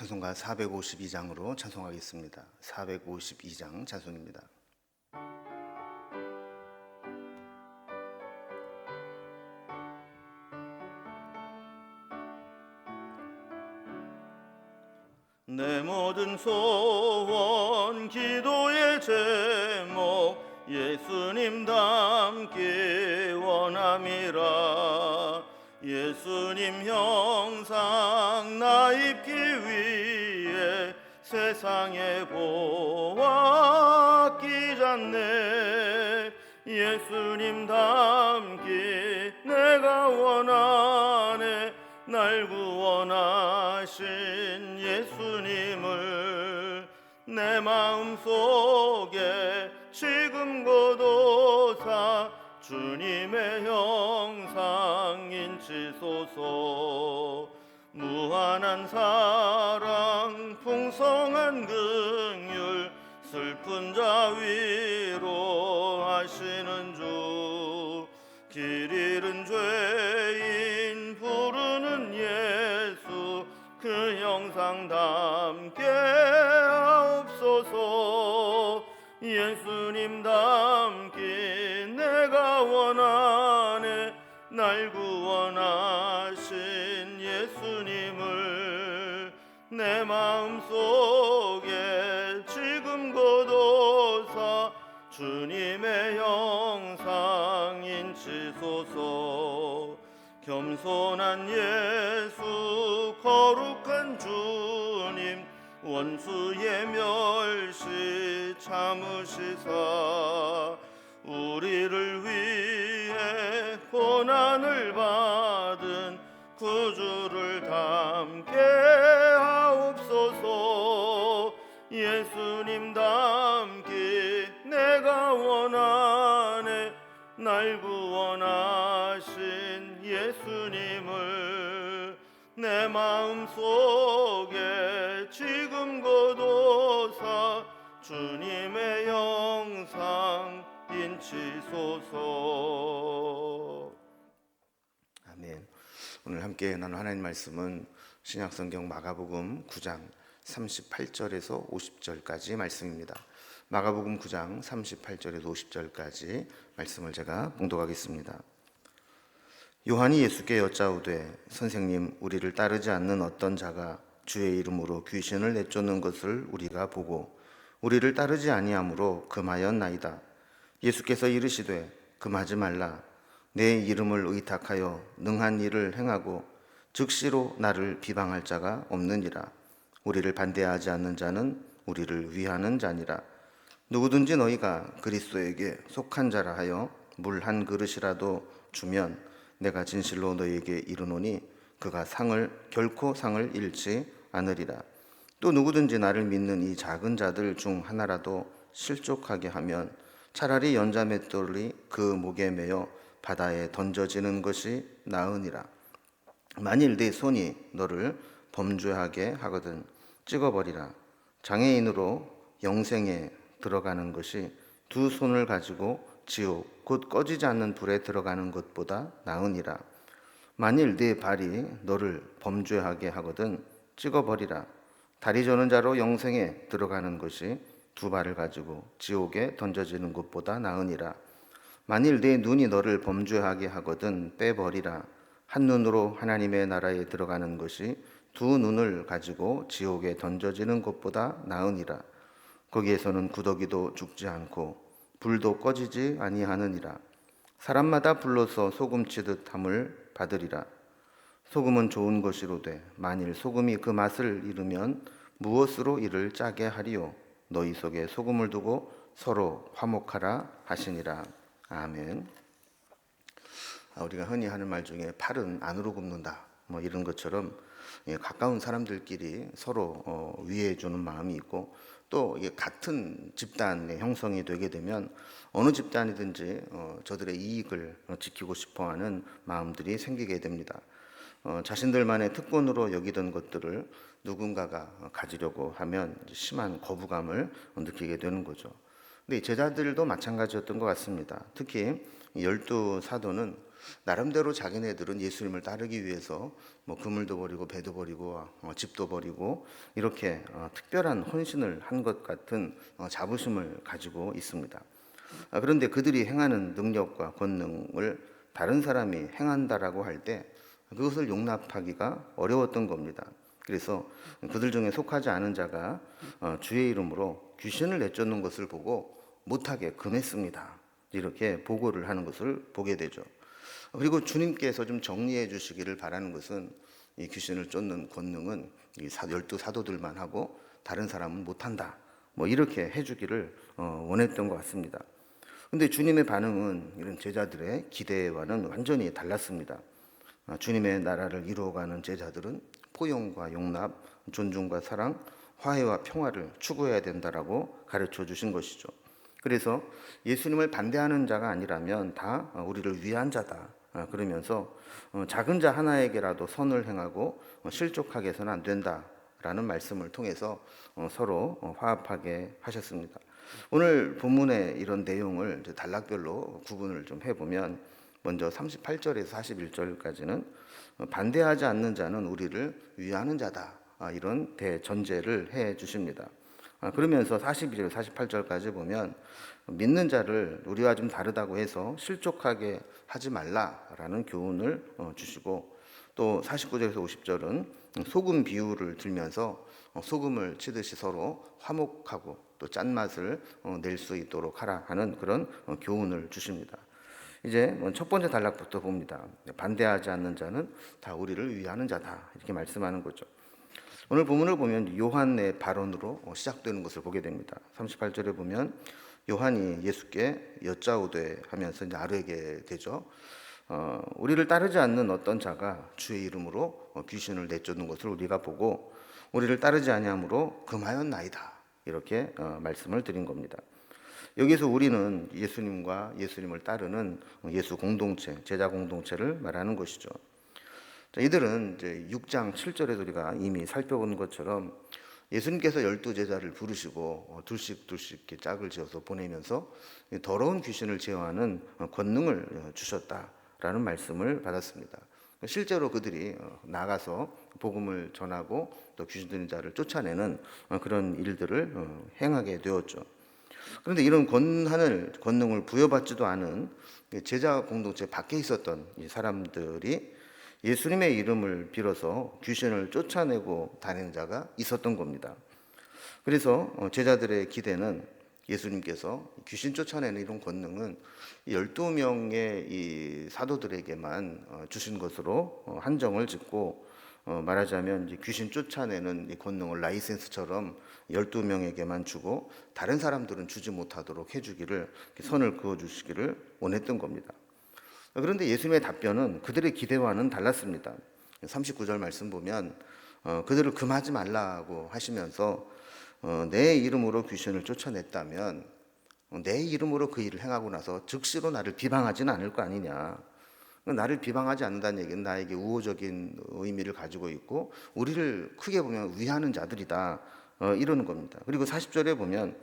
찬송가 452장으로 찬송하겠습니다. 452장 찬송입니다. 내 모든 소원 기도의 제목 예수님 닮기 원함이라. 예수님 형상 나 입기 위해 세상에 보았기 잖네. 예수님 닮기 내가 원하네. 날 구원하신 예수님을 내 마음속에 지금 고도사 주님의 형상 인치소서. 무한한 사랑 풍성한 긍휼 슬픈 자 위로 하시는 주. 길 잃은 죄인 부르는 예수 그 형상 담게 하옵소서. 예수님 닮기 내가 원하네. 날 구원하신 예수님을 내 마음속에 지금 고도사 주님의 형상 인치소서. 겸손한 예수 거룩한 주님 원수의 멸시 참으시사 우리를 위해 고난을 받은 구주를 닮게 하옵소서. 예수님 닮기 내가 원하네. 날 구원하신 예수님을 내 마음속에 지금 고도사 주님의 형상 인치소서. 아멘. 오늘 함께 나눌 하나님 말씀은 신약성경 마가복음 9장 38절에서 50절까지 말씀입니다. 마가복음 9장 38절에서 50절까지 말씀을 제가 봉독하겠습니다. 요한이 예수께 여짜오되 선생님, 우리를 따르지 않는 어떤 자가 주의 이름으로 귀신을 내쫓는 것을 우리가 보고 우리를 따르지 아니하므로 금하였나이다. 예수께서 이르시되 금하지 말라. 내 이름을 의탁하여 능한 일을 행하고 즉시로 나를 비방할 자가 없느니라. 우리를 반대하지 않는 자는 우리를 위하는 자니라. 누구든지 너희가 그리스도에게 속한 자라 하여 물 한 그릇이라도 주면 내가 진실로 너희에게 이르노니 그가 결코 상을 잃지 않으리라. 또 누구든지 나를 믿는 이 작은 자들 중 하나라도 실족하게 하면 차라리 연자 맷돌이 그 목에 매어 바다에 던져지는 것이 나으니라. 만일 네 손이 너를 범죄하게 하거든 찍어버리라. 장애인으로 영생에 들어가는 것이 두 손을 가지고 지옥 곧 꺼지지 않는 불에 들어가는 것보다 나으니라. 만일 네 발이 너를 범죄하게 하거든 찍어버리라. 다리 저는 자로 영생에 들어가는 것이 두 발을 가지고 지옥에 던져지는 것보다 나으니라. 만일 네 눈이 너를 범죄하게 하거든 빼버리라. 한 눈으로 하나님의 나라에 들어가는 것이 두 눈을 가지고 지옥에 던져지는 것보다 나으니라. 거기에서는 구더기도 죽지 않고 불도 꺼지지 아니하느니라. 사람마다 불로서 소금치듯 함을 받으리라. 소금은 좋은 것이로되 만일 소금이 그 맛을 잃으면 무엇으로 이를 짜게 하리요. 너희 속에 소금을 두고 서로 화목하라 하시니라. 아멘. 우리가 흔히 하는 말 중에 팔은 안으로 굽는다 이런 것처럼 가까운 사람들끼리 서로 위해 주는 마음이 있고, 또 같은 집단의 형성이 되게 되면 어느 집단이든지 저들의 이익을 지키고 싶어하는 마음들이 생기게 됩니다. 자신들만의 특권으로 여기던 것들을 누군가가 가지려고 하면 심한 거부감을 느끼게 되는 거죠. 근데 제자들도 마찬가지였던 것 같습니다. 특히 이 열두 사도는 나름대로 자기네들은 예수님을 따르기 위해서 뭐 그물도 버리고 배도 버리고 집도 버리고 이렇게 특별한 헌신을 한 것 같은 자부심을 가지고 있습니다. 그런데 그들이 행하는 능력과 권능을 다른 사람이 행한다라고 할 때 그것을 용납하기가 어려웠던 겁니다. 그래서 그들 중에 속하지 않은 자가 주의 이름으로 귀신을 내쫓는 것을 보고 못하게 금했습니다. 이렇게 보고를 하는 것을 보게 되죠. 그리고 주님께서 좀 정리해 주시기를 바라는 것은 이 귀신을 쫓는 권능은 이 열두 사도들만 하고 다른 사람은 못한다. 뭐 이렇게 해주기를 원했던 것 같습니다. 근데 주님의 반응은 이런 제자들의 기대와는 완전히 달랐습니다. 주님의 나라를 이루어가는 제자들은 포용과 용납, 존중과 사랑, 화해와 평화를 추구해야 된다라고 가르쳐 주신 것이죠. 그래서 예수님을 반대하는 자가 아니라면 다 우리를 위한 자다. 그러면서 작은 자 하나에게라도 선을 행하고 실족하게 해서는 안 된다라는 말씀을 통해서 서로 화합하게 하셨습니다. 오늘 본문의 이런 내용을 단락별로 구분을 좀 해보면 먼저 38절에서 41절까지는 반대하지 않는 자는 우리를 위하는 자다. 이런 대전제를 해 주십니다. 그러면서 42절, 48절까지 보면 믿는 자를 우리와 좀 다르다고 해서 실족하게 하지 말라라는 교훈을 주시고 또 49절에서 50절은 소금 비유를 들면서 소금을 치듯이 서로 화목하고 또 짠맛을 낼 수 있도록 하라 하는 그런 교훈을 주십니다. 이제 첫 번째 단락부터 봅니다. 반대하지 않는 자는 다 우리를 위하는 자다 이렇게 말씀하는 거죠. 오늘 본문을 보면 요한의 발언으로 시작되는 것을 보게 됩니다. 38절에 보면 요한이 예수께 여짜오되 하면서 이제 아뢰게 되죠. 우리를 따르지 않는 어떤 자가 주의 이름으로 귀신을 내쫓는 것을 우리가 보고 우리를 따르지 아니함으로 금하였나이다. 이렇게 말씀을 드린 겁니다. 여기서 우리는 예수님과 예수님을 따르는 예수 공동체, 제자 공동체를 말하는 것이죠. 자, 이들은 이제 6장 7절에서 우리가 이미 살펴본 것처럼 예수님께서 12제자를 부르시고 둘씩 이렇게 짝을 지어서 보내면서 더러운 귀신을 제어하는 권능을 주셨다라는 말씀을 받았습니다. 실제로 그들이 나가서 복음을 전하고 또 귀신 들린 자를 쫓아내는 그런 일들을 행하게 되었죠. 그런데 이런 권능을 부여받지도 않은 제자 공동체 밖에 있었던 이 사람들이 예수님의 이름을 빌어서 귀신을 쫓아내고 다니는 자가 있었던 겁니다. 그래서 제자들의 기대는 예수님께서 귀신 쫓아내는 이런 권능은 12명의 이 사도들에게만 주신 것으로 한정을 짓고 말하자면 이제 귀신 쫓아내는 이 권능을 라이센스처럼 12명에게만 주고 다른 사람들은 주지 못하도록 해주기를 선을 그어주시기를 원했던 겁니다. 그런데 예수님의 답변은 그들의 기대와는 달랐습니다. 39절 말씀 보면 그들을 금하지 말라고 하시면서 내 이름으로 귀신을 쫓아냈다면 내 이름으로 그 일을 행하고 나서 즉시로 나를 비방하지는 않을 거 아니냐. 나를 비방하지 않는다는 얘기는 나에게 우호적인 의미를 가지고 있고 우리를 크게 보면 위하는 자들이다 이러는 겁니다. 그리고 40절에 보면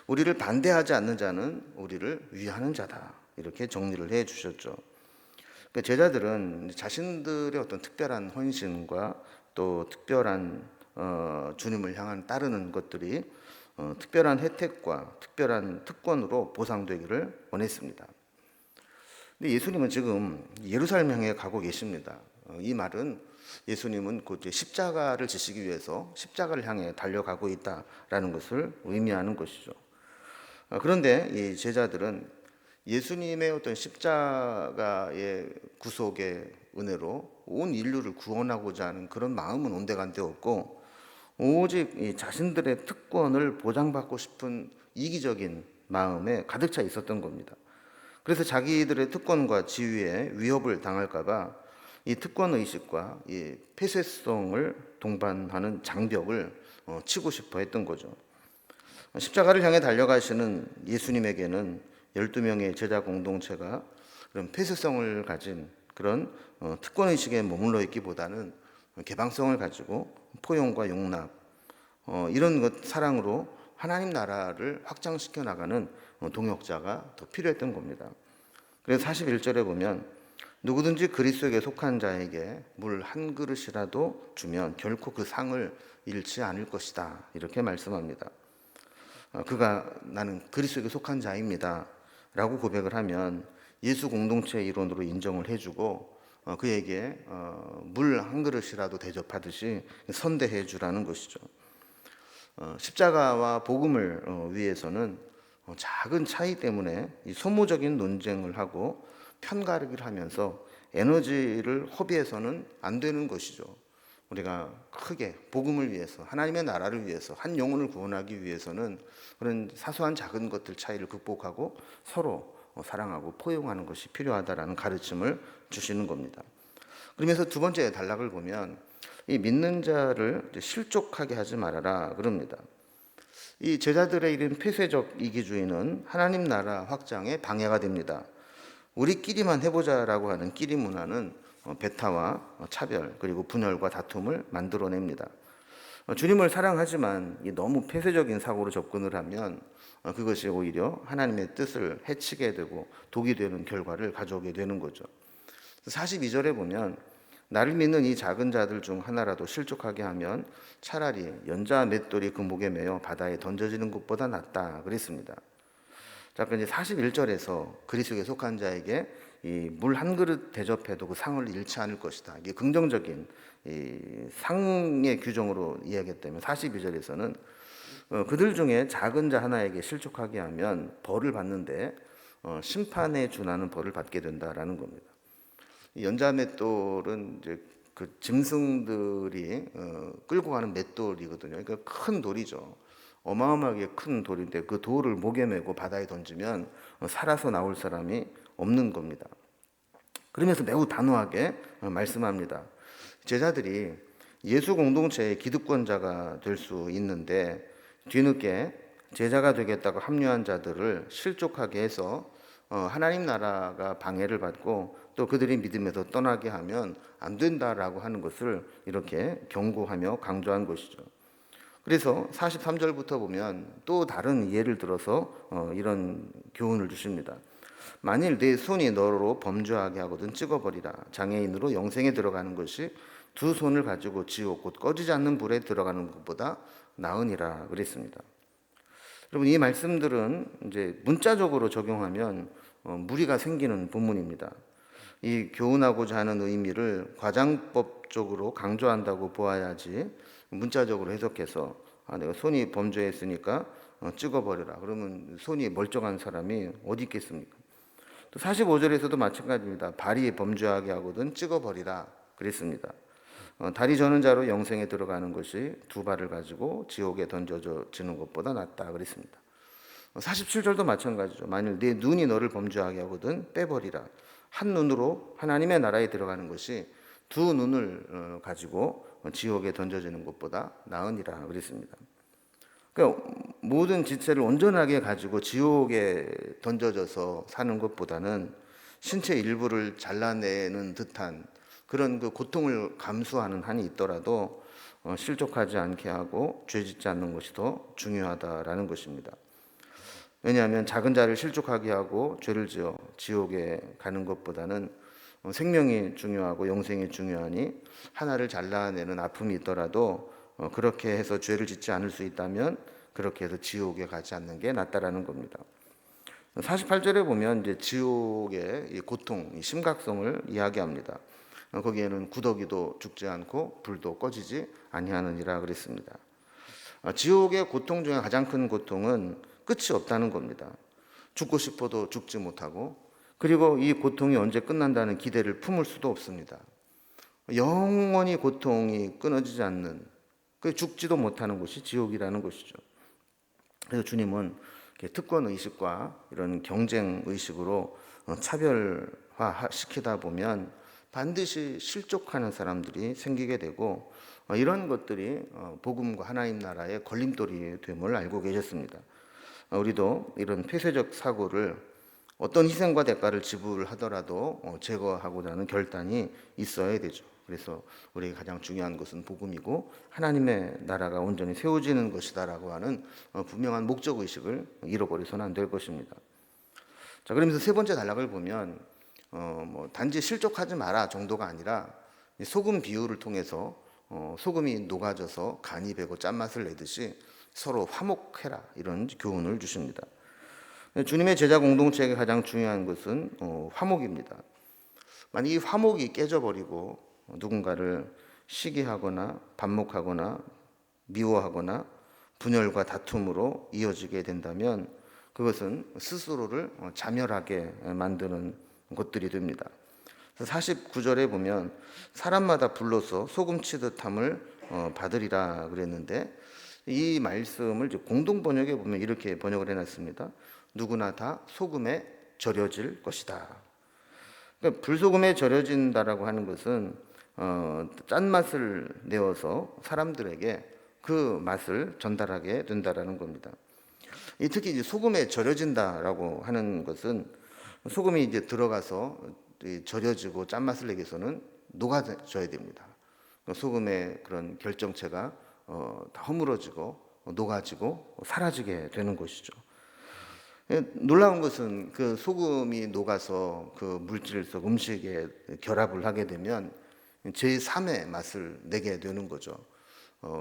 우리를 반대하지 않는 자는 우리를 위하는 자다 이렇게 정리를 해 주셨죠. 그러니까 제자들은 자신들의 어떤 특별한 헌신과 또 특별한 주님을 향한 따르는 것들이 특별한 혜택과 특별한 특권으로 보상되기를 원했습니다. 근데 예수님은 지금 예루살렘 향해 가고 계십니다. 이 말은 예수님은 곧 십자가를 지시기 위해서 십자가를 향해 달려가고 있다라는 것을 의미하는 것이죠. 그런데 이 제자들은 예수님의 어떤 십자가의 구속의 은혜로 온 인류를 구원하고자 하는 그런 마음은 온데간데 없고 오직 이 자신들의 특권을 보장받고 싶은 이기적인 마음에 가득 차 있었던 겁니다. 그래서 자기들의 특권과 지위에 위협을 당할까봐 이 특권 의식과 이 폐쇄성을 동반하는 장벽을 치고 싶어 했던 거죠. 십자가를 향해 달려가시는 예수님에게는 12명의 제자 공동체가 그런 폐쇄성을 가진 그런 특권 의식에 머물러 있기보다는 개방성을 가지고 포용과 용납 이런 것 사랑으로 하나님 나라를 확장시켜 나가는 동역자가 더 필요했던 겁니다. 그래서 41절에 보면 누구든지 그리스도에게 속한 자에게 물 한 그릇이라도 주면 결코 그 상을 잃지 않을 것이다. 이렇게 말씀합니다. 그가 나는 그리스도에게 속한 자입니다. 라고 고백을 하면 예수 공동체의 일원으로 인정을 해주고 그에게 물 한 그릇이라도 대접하듯이 선대해 주라는 것이죠. 십자가와 복음을 위해서는 작은 차이 때문에 이 소모적인 논쟁을 하고 편가르기를 하면서 에너지를 허비해서는 안 되는 것이죠. 우리가 크게 복음을 위해서, 하나님의 나라를 위해서, 한 영혼을 구원하기 위해서는 그런 사소한 작은 것들 차이를 극복하고 서로 사랑하고 포용하는 것이 필요하다라는 가르침을 주시는 겁니다. 그러면서 두 번째 단락을 보면 이 믿는 자를 실족하게 하지 말아라 그럽니다. 이 제자들의 이런 폐쇄적 이기주의는 하나님 나라 확장에 방해가 됩니다. 우리끼리만 해보자라고 하는 끼리 문화는 배타와 차별 그리고 분열과 다툼을 만들어냅니다. 주님을 사랑하지만 너무 폐쇄적인 사고로 접근을 하면 그것이 오히려 하나님의 뜻을 해치게 되고 독이 되는 결과를 가져오게 되는 거죠. 42절에 보면 나를 믿는 이 작은 자들 중 하나라도 실족하게 하면 차라리 연자 맷돌이 그 목에 매어 바다에 던져지는 것보다 낫다 그랬습니다. 자, 그럼 이제 41절에서 그리스도에 속한 자에게 이 물 한 그릇 대접해도 그 상을 잃지 않을 것이다. 이게 긍정적인 이 상의 규정으로 이야기했다면 42절에서는 그들 중에 작은 자 하나에게 실족하게 하면 벌을 받는데 심판에 준하는 벌을 받게 된다라는 겁니다. 연자 맷돌은 이제 그 짐승들이 끌고 가는 맷돌이거든요. 그러니까 큰 돌이죠. 어마어마하게 큰 돌인데 그 돌을 목에 메고 바다에 던지면 살아서 나올 사람이 없는 겁니다. 그러면서 매우 단호하게 말씀합니다. 제자들이 예수 공동체의 기득권자가 될 수 있는데 뒤늦게 제자가 되겠다고 합류한 자들을 실족하게 해서 하나님 나라가 방해를 받고 또 그들이 믿음에서 떠나게 하면 안 된다라고 하는 것을 이렇게 경고하며 강조한 것이죠. 그래서 43절부터 보면 또 다른 예를 들어서 이런 교훈을 주십니다. 만일 내 손이 너로 범죄하게 하거든 찍어버리라. 장애인으로 영생에 들어가는 것이 두 손을 가지고 지옥 곧 꺼지지 않는 불에 들어가는 것보다 나으니라 그랬습니다. 여러분 이 말씀들은 이제 문자적으로 적용하면 무리가 생기는 본문입니다. 이 교훈하고자 하는 의미를 과장법적으로 강조한다고 보아야지 문자적으로 해석해서 내가 손이 범죄했으니까 찍어버려라. 그러면 손이 멀쩡한 사람이 어디 있겠습니까? 또 45절에서도 마찬가지입니다. 발이 범죄하게 하거든 찍어버리라 그랬습니다. 다리 저는 자로 영생에 들어가는 것이 두 발을 가지고 지옥에 던져지는 것보다 낫다 그랬습니다. 47절도 마찬가지죠. 만일 내 눈이 너를 범죄하게 하거든 빼버리라. 한 눈으로 하나님의 나라에 들어가는 것이 두 눈을 가지고 지옥에 던져지는 것보다 나으니라 그랬습니다. 그러니까 모든 지체를 온전하게 가지고 지옥에 던져져서 사는 것보다는 신체 일부를 잘라내는 듯한 그런 그 고통을 감수하는 한이 있더라도 실족하지 않게 하고 죄짓지 않는 것이 더 중요하다라는 것입니다. 왜냐하면 작은 자를 실족하게 하고 죄를 지어 지옥에 가는 것보다는 생명이 중요하고 영생이 중요하니 하나를 잘라내는 아픔이 있더라도 그렇게 해서 죄를 짓지 않을 수 있다면 그렇게 해서 지옥에 가지 않는 게 낫다라는 겁니다. 48절에 보면 이제 지옥의 이 고통, 이 심각성을 이야기합니다. 거기에는 구더기도 죽지 않고 불도 꺼지지 아니하느니라 그랬습니다. 지옥의 고통 중에 가장 큰 고통은 끝이 없다는 겁니다. 죽고 싶어도 죽지 못하고 그리고 이 고통이 언제 끝난다는 기대를 품을 수도 없습니다. 영원히 고통이 끊어지지 않는 죽지도 못하는 곳이 지옥이라는 것이죠. 그래서 주님은 특권 의식과 이런 경쟁 의식으로 차별화 시키다 보면 반드시 실족하는 사람들이 생기게 되고 이런 것들이 복음과 하나님 나라의 걸림돌이 됨을 알고 계셨습니다. 우리도 이런 폐쇄적 사고를 어떤 희생과 대가를 지불하더라도 제거하고자 하는 결단이 있어야 되죠. 그래서 우리에게 가장 중요한 것은 복음이고 하나님의 나라가 온전히 세워지는 것이다라고 하는 분명한 목적의식을 잃어버려서는 안 될 것입니다. 자, 그러면서 세 번째 단락을 보면 뭐 단지 실족하지 마라 정도가 아니라 소금 비유를 통해서 소금이 녹아져서 간이 배고 짠맛을 내듯이 서로 화목해라, 이런 교훈을 주십니다. 주님의 제자 공동체에게 가장 중요한 것은 화목입니다. 만약 이 화목이 깨져버리고 누군가를 시기하거나 반목하거나 미워하거나 분열과 다툼으로 이어지게 된다면 그것은 스스로를 자멸하게 만드는 것들이 됩니다. 49절에 보면 사람마다 불로서 소금치듯함을 받으리라 그랬는데, 이 말씀을 이제 공동 번역에 보면 이렇게 번역을 해놨습니다. 누구나 다 소금에 절여질 것이다. 그러니까 불소금에 절여진다라고 하는 것은 짠맛을 내어서 사람들에게 그 맛을 전달하게 된다라는 겁니다. 특히 이제 소금에 절여진다라고 하는 것은 소금이 이제 들어가서 절여지고 짠맛을 내기 위해서는 녹아져야 됩니다. 소금의 그런 결정체가 다 허물어지고 녹아지고 사라지게 되는 것이죠. 놀라운 것은 그 소금이 녹아서 그 물질 속 음식에 결합을 하게 되면 제3의 맛을 내게 되는 거죠.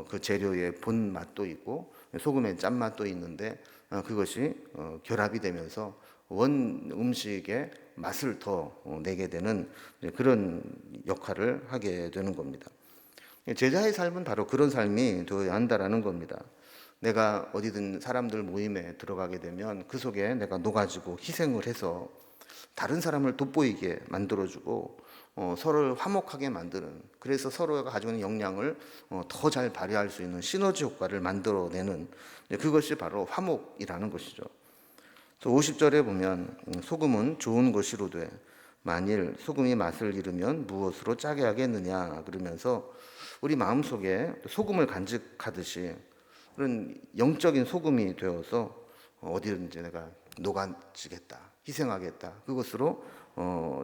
그 재료의 본 맛도 있고 소금의 짠맛도 있는데 그것이 결합이 되면서 원 음식의 맛을 더 내게 되는 그런 역할을 하게 되는 겁니다. 제자의 삶은 바로 그런 삶이 되어야 한다라는 겁니다. 내가 어디든 사람들 모임에 들어가게 되면 그 속에 내가 녹아지고 희생을 해서 다른 사람을 돋보이게 만들어주고 서로를 화목하게 만드는, 그래서 서로가 가지고 있는 역량을 더 잘 발휘할 수 있는 시너지 효과를 만들어내는, 그것이 바로 화목이라는 것이죠. 50절에 보면 소금은 좋은 것이로되 만일 소금이 맛을 잃으면 무엇으로 짜게 하겠느냐 그러면서 우리 마음속에 소금을 간직하듯이 그런 영적인 소금이 되어서 어디든지 내가 녹아지겠다, 희생하겠다, 그것으로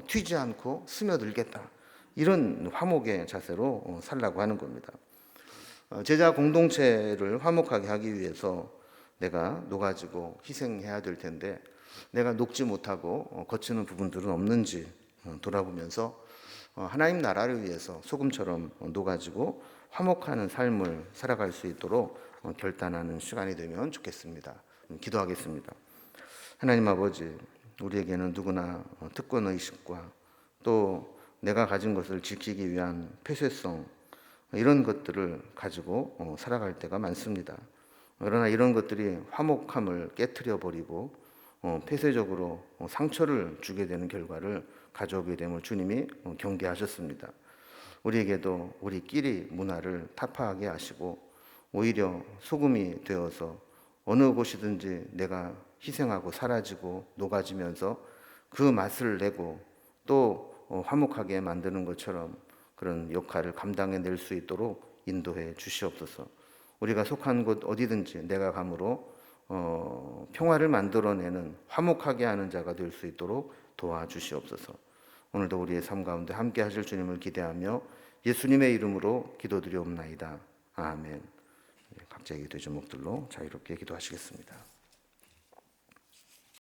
튀지 않고 스며들겠다, 이런 화목의 자세로 살라고 하는 겁니다. 제자 공동체를 화목하게 하기 위해서 내가 녹아지고 희생해야 될 텐데 내가 녹지 못하고 거치는 부분들은 없는지 돌아보면서 하나님 나라를 위해서 소금처럼 녹아지고 화목하는 삶을 살아갈 수 있도록 결단하는 시간이 되면 좋겠습니다. 기도하겠습니다. 하나님 아버지, 우리에게는 누구나 특권의식과 또 내가 가진 것을 지키기 위한 폐쇄성, 이런 것들을 가지고 살아갈 때가 많습니다. 그러나 이런 것들이 화목함을 깨트려 버리고 폐쇄적으로 상처를 주게 되는 결과를 가져오게 됨을 주님이 경계하셨습니다. 우리에게도 우리끼리 문화를 타파하게 하시고 오히려 소금이 되어서 어느 곳이든지 내가 희생하고 사라지고 녹아지면서 그 맛을 내고 또 화목하게 만드는 것처럼 그런 역할을 감당해낼 수 있도록 인도해 주시옵소서. 우리가 속한 곳 어디든지 내가 감으로 평화를 만들어내는, 화목하게 하는 자가 될 수 있도록 도와주시옵소서. 오늘도 우리의 삶 가운데 함께 하실 주님을 기대하며 예수님의 이름으로 기도드리옵나이다. 아멘. 각자의 기도의 제목들로 자유롭게 기도하시겠습니다.